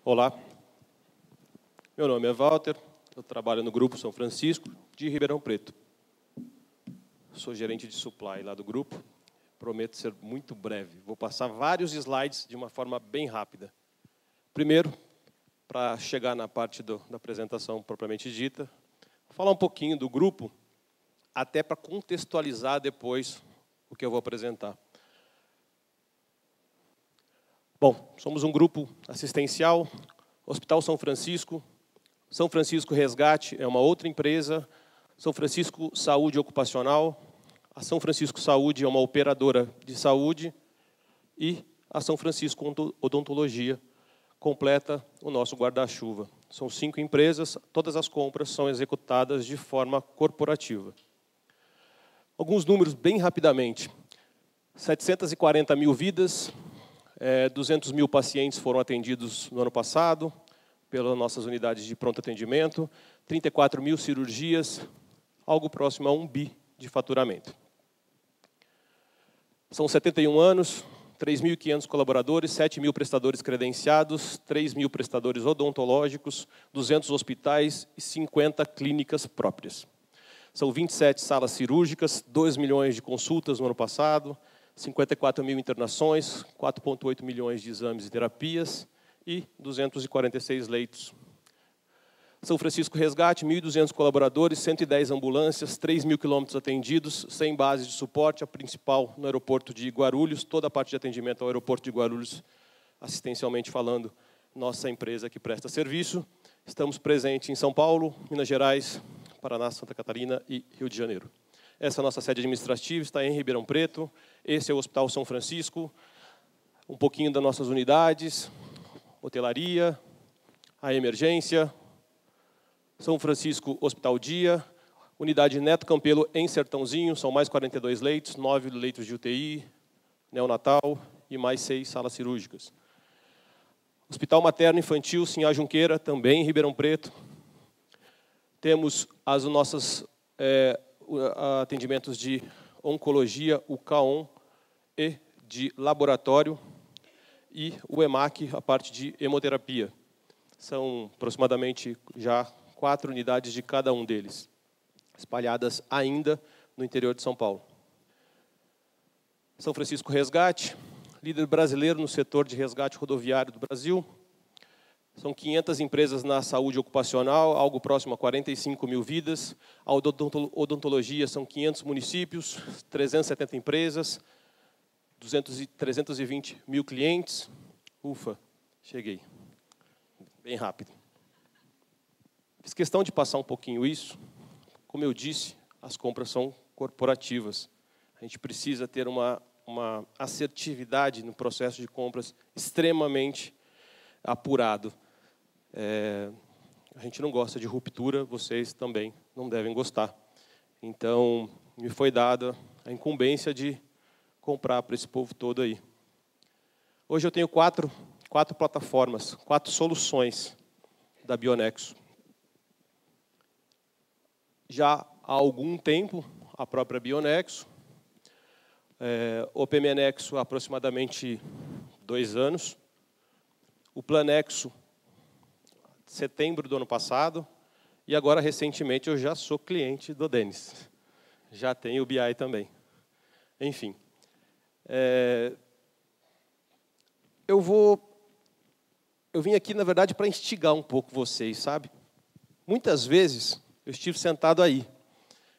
Olá, meu nome é Walter, eu trabalho no Grupo São Francisco de Ribeirão Preto. Sou gerente de supply lá do grupo, prometo ser muito breve. Vou passar vários slides de uma forma bem rápida. Primeiro, para chegar na parte da apresentação propriamente dita, falar um pouquinho do grupo, até para contextualizar depois o que eu vou apresentar. Bom, somos um grupo assistencial, Hospital São Francisco Resgate é uma outra empresa, São Francisco Saúde Ocupacional, a São Francisco Saúde é uma operadora de saúde e a São Francisco Odontologia completa o nosso guarda-chuva. São 5 empresas, todas as compras são executadas de forma corporativa. Alguns números bem rapidamente. 740 mil vidas, 200 mil pacientes foram atendidos no ano passado, pelas nossas unidades de pronto atendimento, 34 mil cirurgias, algo próximo a 1 bi de faturamento. São 71 anos, 3.500 colaboradores, 7 mil prestadores credenciados, 3 mil prestadores odontológicos, 200 hospitais e 50 clínicas próprias. São 27 salas cirúrgicas, 2 milhões de consultas no ano passado, 54 mil internações, 4,8 milhões de exames e terapias e 246 leitos. São Francisco Resgate, 1.200 colaboradores, 110 ambulâncias, 3 mil quilômetros atendidos, 100 bases de suporte, a principal no aeroporto de Guarulhos, toda a parte de atendimento ao aeroporto de Guarulhos, assistencialmente falando, nossa empresa que presta serviço. Estamos presentes em São Paulo, Minas Gerais, Paraná, Santa Catarina e Rio de Janeiro. Essa é a nossa sede administrativa, está em Ribeirão Preto. Esse é o Hospital São Francisco. Um pouquinho das nossas unidades, hotelaria, a emergência, São Francisco Hospital Dia, unidade Neto Campelo em Sertãozinho, são mais 42 leitos, 9 leitos de UTI, neonatal e mais 6 salas cirúrgicas. Hospital Materno Infantil Sinhá Junqueira, também em Ribeirão Preto. Temos as nossas atendimentos de oncologia, o CAON, e de laboratório, e o EMAC, a parte de hemoterapia. São aproximadamente já 4 unidades de cada um deles, espalhadas ainda no interior de São Paulo. São Francisco Resgate, líder brasileiro no setor de resgate rodoviário do Brasil. São 500 empresas na saúde ocupacional, algo próximo a 45 mil vidas. A odontologia são 500 municípios, 370 empresas, 320 mil clientes. Ufa, cheguei. Bem rápido. Fiz questão de passar um pouquinho isso. Como eu disse, as compras são corporativas. A gente precisa ter uma assertividade no processo de compras extremamente apurado. A gente não gosta de ruptura, vocês também não devem gostar. Então, me foi dada a incumbência de comprar para esse povo todo aí. Hoje eu tenho quatro plataformas, 4 soluções da Bionexo. Já há algum tempo, a própria Bionexo, o PMNexo há aproximadamente 2 anos, o Planexo, setembro do ano passado, e agora, recentemente, eu já sou cliente do Denis. Já tenho o BI também. Enfim. Eu vim aqui, na verdade, para instigar um pouco vocês, sabe? Muitas vezes, eu estive sentado aí.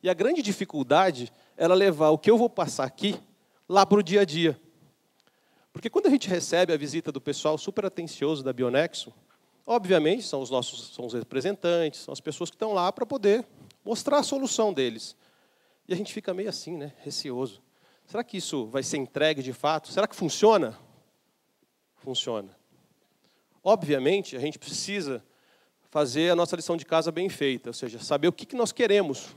E a grande dificuldade era levar o que eu vou passar aqui lá para o dia a dia. Porque quando a gente recebe a visita do pessoal super atencioso da Bionexo, obviamente, são os representantes, são as pessoas que estão lá para poder mostrar a solução deles. E a gente fica meio assim, né, receoso. Será que isso vai ser entregue de fato? Será que funciona? Funciona. Obviamente, a gente precisa fazer a nossa lição de casa bem feita, ou seja, saber o que nós queremos,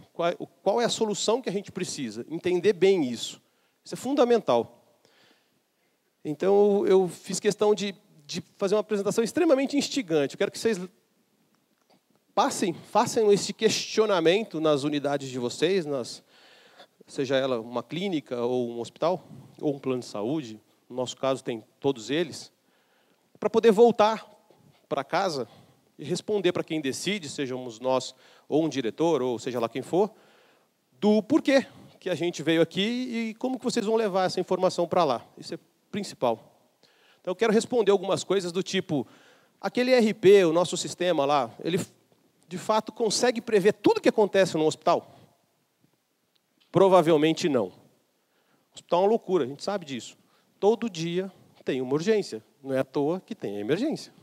qual é a solução que a gente precisa, entender bem isso. Isso é fundamental. Então, eu fiz questão de fazer uma apresentação extremamente instigante. Eu quero que vocês façam esse questionamento nas unidades de vocês, seja ela uma clínica, ou um hospital, ou um plano de saúde, no nosso caso tem todos eles, para poder voltar para casa e responder para quem decide, sejamos nós ou um diretor, ou seja lá quem for, do porquê que a gente veio aqui e como que vocês vão levar essa informação para lá. Isso é principal. Então, eu quero responder algumas coisas do tipo, aquele ERP, o nosso sistema lá, ele, de fato, consegue prever tudo que acontece no hospital? Provavelmente não. O hospital é uma loucura, a gente sabe disso. Todo dia tem uma urgência. Não é à toa que tem a emergência.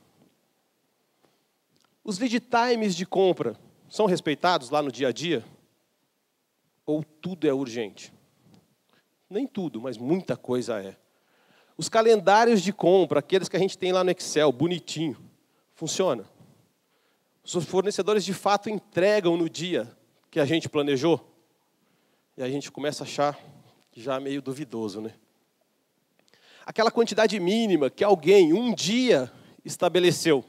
Os lead times de compra são respeitados lá no dia a dia? Ou tudo é urgente? Nem tudo, mas muita coisa é. Os calendários de compra, aqueles que a gente tem lá no Excel, bonitinho, funciona? Os fornecedores, de fato, entregam no dia que a gente planejou? E a gente começa a achar já meio duvidoso, né? Aquela quantidade mínima que alguém, um dia, estabeleceu,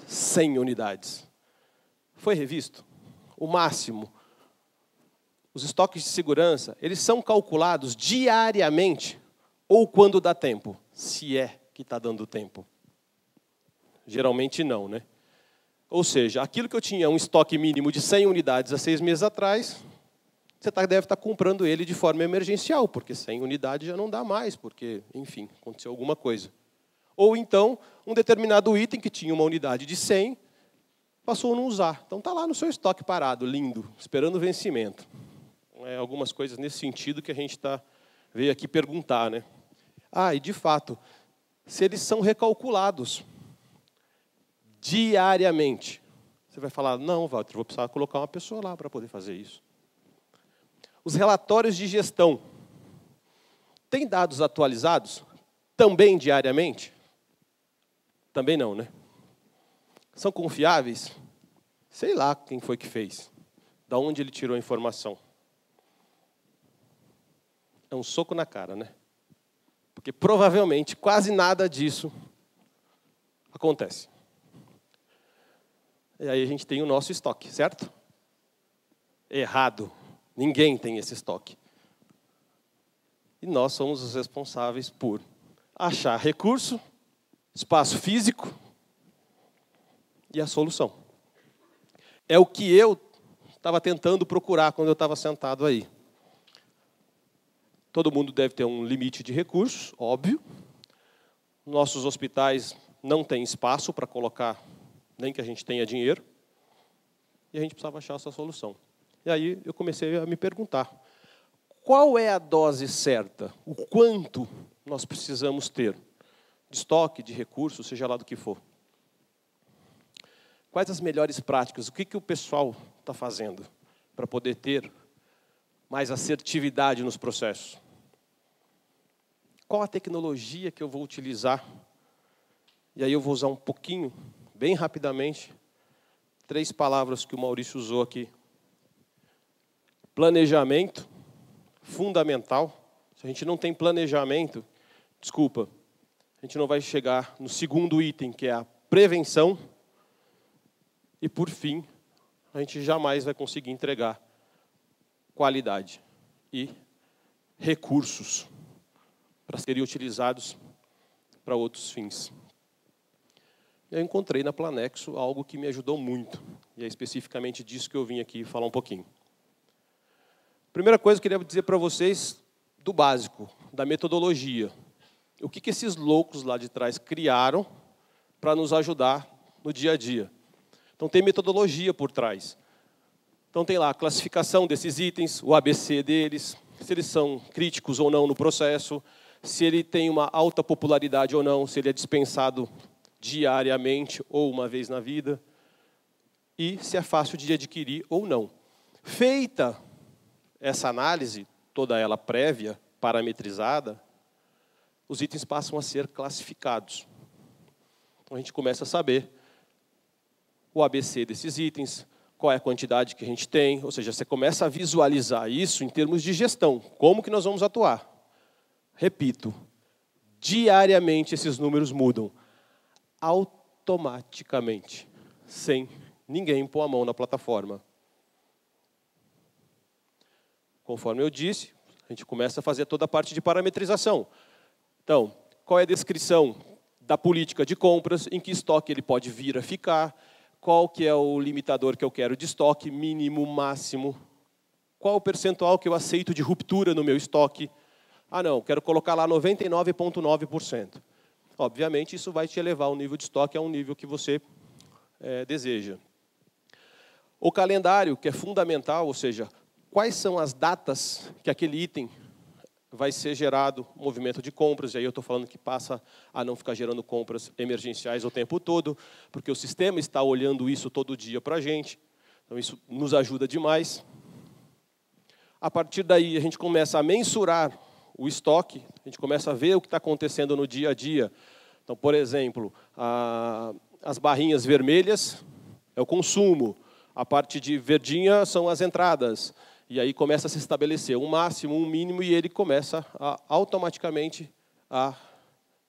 100 unidades. Foi revisto? O máximo. Os estoques de segurança, eles são calculados diariamente ou quando dá tempo? Se é que está dando tempo. Geralmente não, né? Ou seja, aquilo que eu tinha um estoque mínimo de 100 unidades há 6 meses atrás, você deve estar comprando ele de forma emergencial, porque 100 unidades já não dá mais, porque, enfim, aconteceu alguma coisa. Ou então, um determinado item que tinha uma unidade de 100, passou a não usar. Então está lá no seu estoque parado, lindo, esperando o vencimento. Algumas coisas nesse sentido que a gente veio aqui perguntar, né? E de fato, se eles são recalculados diariamente, você vai falar, não, Walter, vou precisar colocar uma pessoa lá para poder fazer isso. Os relatórios de gestão têm dados atualizados também diariamente? Também não, né? São confiáveis? Sei lá quem foi que fez. Da onde ele tirou a informação. É um soco na cara, né? Porque provavelmente quase nada disso acontece. E aí a gente tem o nosso estoque, certo? Errado. Ninguém tem esse estoque. E nós somos os responsáveis por achar recurso, espaço físico e a solução. É o que eu estava tentando procurar quando eu estava sentado aí. Todo mundo deve ter um limite de recursos, óbvio. Nossos hospitais não têm espaço para colocar, nem que a gente tenha dinheiro. E a gente precisava achar essa solução. E aí eu comecei a me perguntar, qual é a dose certa? O quanto nós precisamos ter de estoque, de recursos, seja lá do que for? Quais as melhores práticas? O que o pessoal está fazendo para poder ter mais assertividade nos processos? Qual a tecnologia que eu vou utilizar? E aí eu vou usar um pouquinho, bem rapidamente, 3 palavras que o Maurício usou aqui. Planejamento, fundamental. Se a gente não tem planejamento, desculpa, a gente não vai chegar no segundo item, que é a prevenção. E, por fim, a gente jamais vai conseguir entregar qualidade e recursos para serem utilizados para outros fins. Eu encontrei na Planexo algo que me ajudou muito, e é especificamente disso que eu vim aqui falar um pouquinho. Primeira coisa que eu queria dizer para vocês do básico, da metodologia. O que esses loucos lá de trás criaram para nos ajudar no dia a dia. Então, tem metodologia por trás. Então, tem lá a classificação desses itens, o ABC deles, se eles são críticos ou não no processo, se ele tem uma alta popularidade ou não, se ele é dispensado diariamente ou uma vez na vida, e se é fácil de adquirir ou não. Feita essa análise, toda ela prévia, parametrizada, os itens passam a ser classificados. Então, a gente começa a saber o ABC desses itens, qual é a quantidade que a gente tem, ou seja, você começa a visualizar isso em termos de gestão, como que nós vamos atuar. Repito, diariamente esses números mudam, automaticamente, sem ninguém pôr a mão na plataforma. Conforme eu disse, a gente começa a fazer toda a parte de parametrização. Então, qual é a descrição da política de compras, em que estoque ele pode vir a ficar, qual que é o limitador que eu quero de estoque, mínimo, máximo, qual o percentual que eu aceito de ruptura no meu estoque. Ah, não, quero colocar lá 99,9%. Obviamente, isso vai te elevar o nível de estoque a um nível que você deseja. O calendário, que é fundamental, ou seja, quais são as datas que aquele item vai ser gerado movimento de compras, e aí eu estou falando que passa a não ficar gerando compras emergenciais o tempo todo, porque o sistema está olhando isso todo dia para a gente, então isso nos ajuda demais. A partir daí, a gente começa a mensurar o estoque, a gente começa a ver o que está acontecendo no dia a dia. Então, por exemplo, as barrinhas vermelhas é o consumo, a parte de verdinha são as entradas. E aí começa a se estabelecer um máximo, um mínimo, e ele começa automaticamente a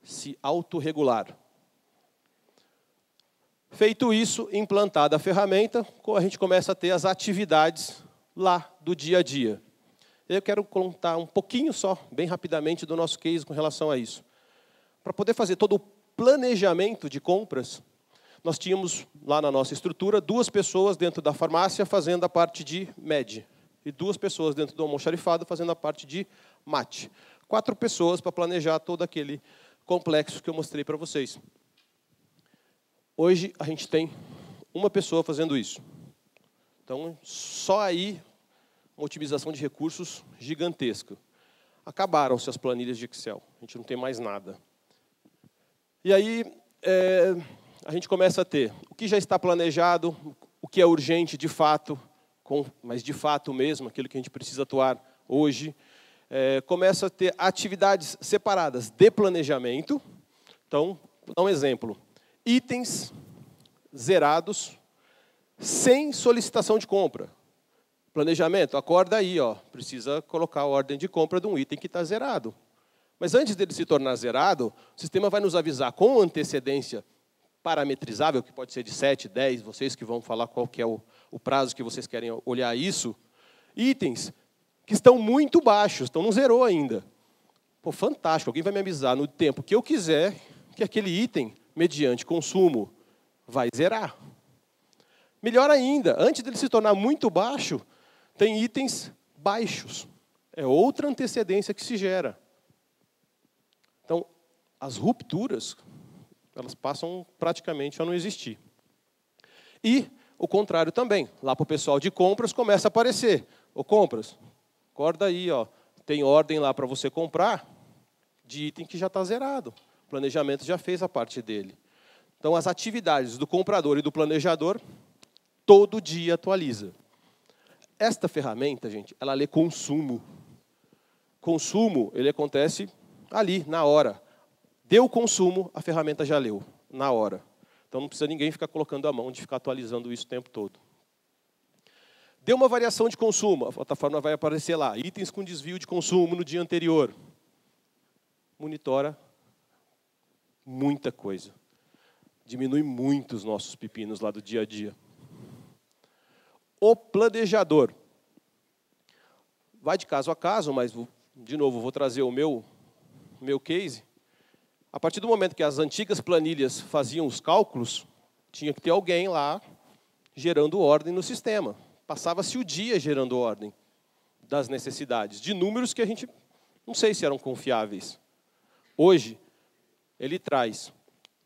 se autorregular. Feito isso, implantada a ferramenta, a gente começa a ter as atividades lá do dia a dia. Eu quero contar um pouquinho só, bem rapidamente, do nosso case com relação a isso. Para poder fazer todo o planejamento de compras, nós tínhamos lá na nossa estrutura 2 pessoas dentro da farmácia fazendo a parte de MED. E 2 pessoas dentro do almoxarifado fazendo a parte de mate. 4 pessoas para planejar todo aquele complexo que eu mostrei para vocês. Hoje, a gente tem 1 pessoa fazendo isso. Então, só aí, uma otimização de recursos gigantesca. Acabaram-se as planilhas de Excel. A gente não tem mais nada. E aí, a gente começa a ter o que já está planejado, o que é urgente de fato, mas de fato mesmo, aquilo que a gente precisa atuar hoje. Começa a ter atividades separadas de planejamento. Então, vou dar um exemplo. Itens zerados sem solicitação de compra. Planejamento, acorda aí, ó, precisa colocar a ordem de compra de um item que está zerado. Mas antes dele se tornar zerado, o sistema vai nos avisar com antecedência parametrizável, que pode ser de 7, 10, vocês que vão falar qual que é o prazo que vocês querem olhar isso, itens que estão muito baixos, estão não zerou ainda. Pô, fantástico, alguém vai me avisar no tempo que eu quiser que aquele item, mediante consumo, vai zerar. Melhor ainda, antes dele se tornar muito baixo, tem itens baixos. É outra antecedência que se gera. Então, as rupturas, elas passam praticamente a não existir. E o contrário também. Lá para o pessoal de compras começa a aparecer. Ô, compras, acorda aí, ó, tem ordem lá para você comprar de item que já está zerado. O planejamento já fez a parte dele. Então, as atividades do comprador e do planejador, todo dia atualiza. Esta ferramenta, gente, ela lê consumo. Consumo, ele acontece ali, na hora. Deu consumo, a ferramenta já leu, na hora. Então, não precisa ninguém ficar colocando a mão de ficar atualizando isso o tempo todo. Deu uma variação de consumo, a plataforma vai aparecer lá, itens com desvio de consumo no dia anterior. Monitora muita coisa. Diminui muito os nossos pepinos lá do dia a dia. O planejador. Vai de caso a caso, mas, de novo, vou trazer o meu case. A partir do momento que as antigas planilhas faziam os cálculos, tinha que ter alguém lá gerando ordem no sistema. Passava-se o dia gerando ordem das necessidades, de números que a gente não sei se eram confiáveis. Hoje, ele traz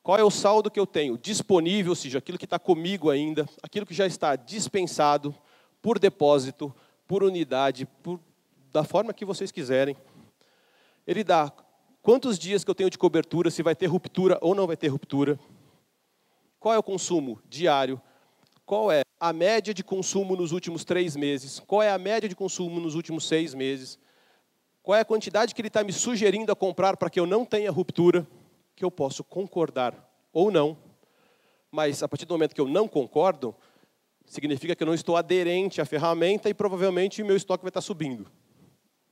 qual é o saldo que eu tenho disponível, ou seja, aquilo que está comigo ainda, aquilo que já está dispensado por depósito, por unidade, da forma que vocês quiserem. Ele dá quantos dias que eu tenho de cobertura, se vai ter ruptura ou não vai ter ruptura. Qual é o consumo diário? Qual é a média de consumo nos últimos 3 meses? Qual é a média de consumo nos últimos 6 meses? Qual é a quantidade que ele está me sugerindo a comprar para que eu não tenha ruptura? Que eu posso concordar ou não. Mas, a partir do momento que eu não concordo, significa que eu não estou aderente à ferramenta e, provavelmente, o meu estoque vai estar subindo.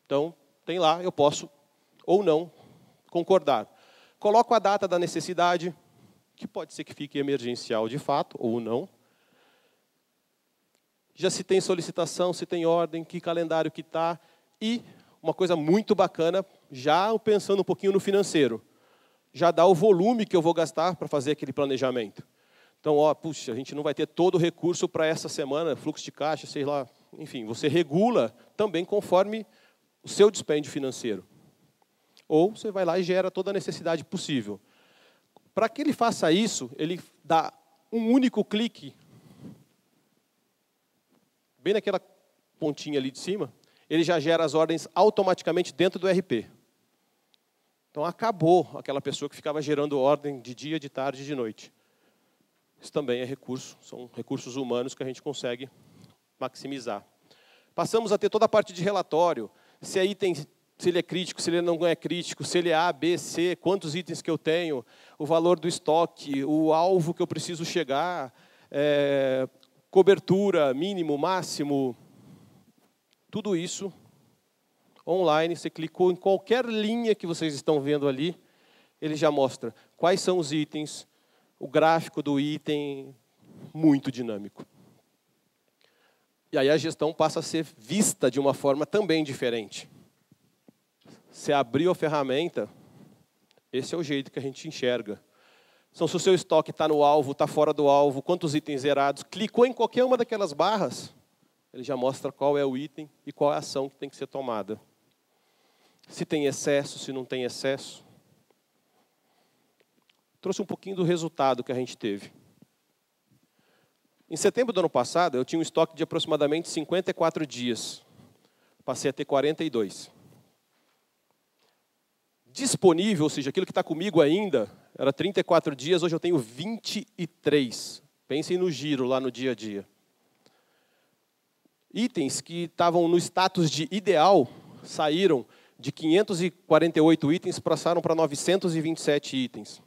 Então, tem lá, eu posso ou não concordar. Coloco a data da necessidade, que pode ser que fique emergencial de fato, ou não. Já se tem solicitação, se tem ordem, que calendário que está. E uma coisa muito bacana, já pensando um pouquinho no financeiro. já dá o volume que eu vou gastar para fazer aquele planejamento. Então, puxa, a gente não vai ter todo o recurso para essa semana, fluxo de caixa, sei lá. Enfim, você regula também conforme o seu dispêndio financeiro. Ou você vai lá e gera toda a necessidade possível. Para que ele faça isso, ele dá um único clique, bem naquela pontinha ali de cima, ele já gera as ordens automaticamente dentro do RP. Então, acabou aquela pessoa que ficava gerando ordem de dia, de tarde e de noite. Isso também é recurso, são recursos humanos que a gente consegue maximizar. Passamos a ter toda a parte de relatório, se ele é crítico, se ele não é crítico, se ele é A, B, C, quantos itens que eu tenho, o valor do estoque, o alvo que eu preciso chegar, cobertura, mínimo, máximo, tudo isso online, você clicou em qualquer linha que vocês estão vendo ali, ele já mostra quais são os itens, o gráfico do item, muito dinâmico. E aí a gestão passa a ser vista de uma forma também diferente. Você abriu a ferramenta, esse é o jeito que a gente enxerga. Então, se o seu estoque está no alvo, está fora do alvo, quantos itens zerados, clicou em qualquer uma daquelas barras, ele já mostra qual é o item e qual é a ação que tem que ser tomada. Se tem excesso, se não tem excesso. Trouxe um pouquinho do resultado que a gente teve. Em setembro do ano passado, eu tinha um estoque de aproximadamente 54 dias. Passei a ter 42. Disponível, ou seja, aquilo que está comigo ainda, era 34 dias, hoje eu tenho 23. Pensem no giro lá no dia a dia. Itens que estavam no status de ideal, saíram de 548 itens, passaram para 927 itens.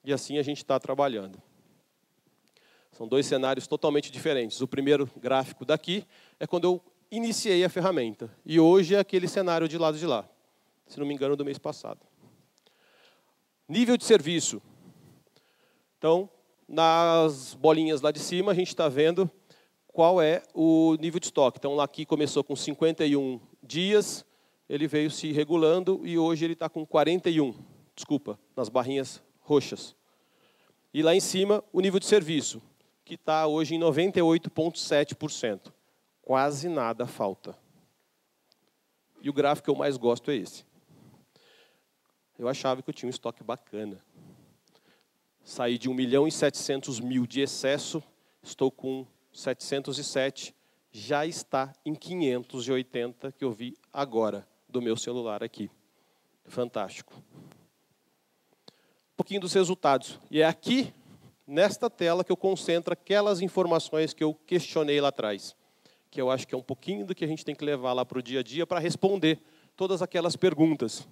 E assim a gente está trabalhando. São dois cenários totalmente diferentes. O primeiro gráfico daqui é quando eu iniciei a ferramenta. E hoje é aquele cenário de lado de lá. Se não me engano, do mês passado. Nível de serviço. Então, nas bolinhas lá de cima, a gente está vendo qual é o nível de estoque. Então, lá aqui começou com 51 dias, ele veio se regulando e hoje ele está com 41. Desculpa, nas barrinhas roxas. E lá em cima, o nível de serviço, que está hoje em 98,7%. Quase nada falta. E o gráfico que eu mais gosto é esse. Eu achava que eu tinha um estoque bacana. Saí de 1.700.000 de excesso, estou com 707, já está em 580 que eu vi agora do meu celular aqui. Fantástico. Um pouquinho dos resultados. E é aqui, nesta tela, que eu concentro aquelas informações que eu questionei lá atrás. Que eu acho que é um pouquinho do que a gente tem que levar lá para o dia a dia para responder todas aquelas perguntas.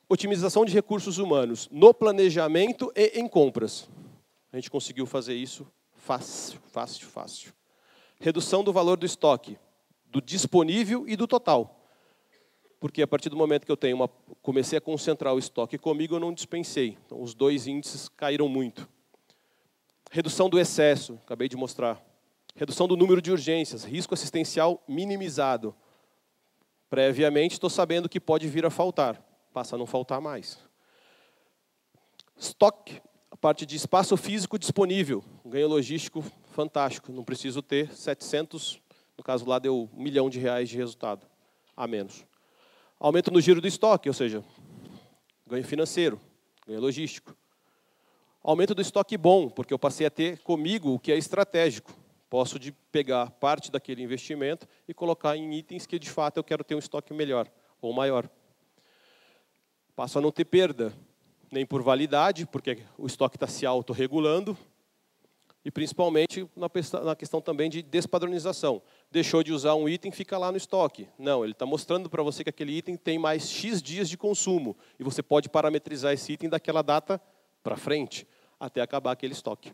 Otimização de recursos humanos no planejamento e em compras. A gente conseguiu fazer isso fácil, fácil, fácil. Redução do valor do estoque, do disponível e do total. Porque a partir do momento que eu comecei a concentrar o estoque comigo, eu não dispensei. Então, os dois índices caíram muito. Redução do excesso, acabei de mostrar. Redução do número de urgências, risco assistencial minimizado. Previamente, estou sabendo que pode vir a faltar. Passa a não faltar mais. Estoque, a parte de espaço físico disponível. Ganho logístico fantástico. Não preciso ter 700, no caso lá deu R$1 milhão de resultado, a menos. Aumento no giro do estoque, ou seja, ganho financeiro, ganho logístico. Aumento do estoque bom, porque eu passei a ter comigo o que é estratégico. Posso pegar parte daquele investimento e colocar em itens que, de fato, eu quero ter um estoque melhor ou maior. Passo a não ter perda, nem por validade, porque o estoque está se autorregulando, e principalmente na questão também de despadronização. Deixou de usar um item, fica lá no estoque. Não, ele está mostrando para você que aquele item tem mais X dias de consumo, e você pode parametrizar esse item daquela data para frente, até acabar aquele estoque.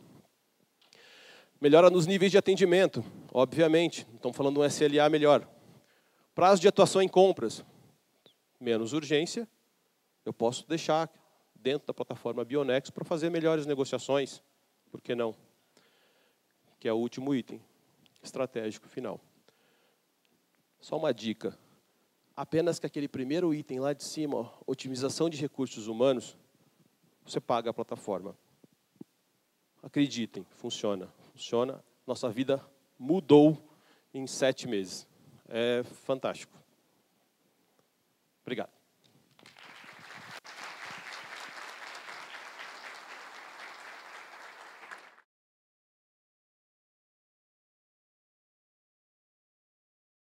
Melhora nos níveis de atendimento, obviamente. Estamos falando de um SLA melhor. Prazo de atuação em compras. Menos urgência. Eu posso deixar dentro da plataforma Bionex para fazer melhores negociações. Por que não? Que é o último item estratégico final. Só uma dica. Apenas que aquele primeiro item lá de cima, ó, otimização de recursos humanos, você paga a plataforma. Acreditem, funciona. Funciona. Nossa vida mudou em 7 meses. É fantástico. Obrigado.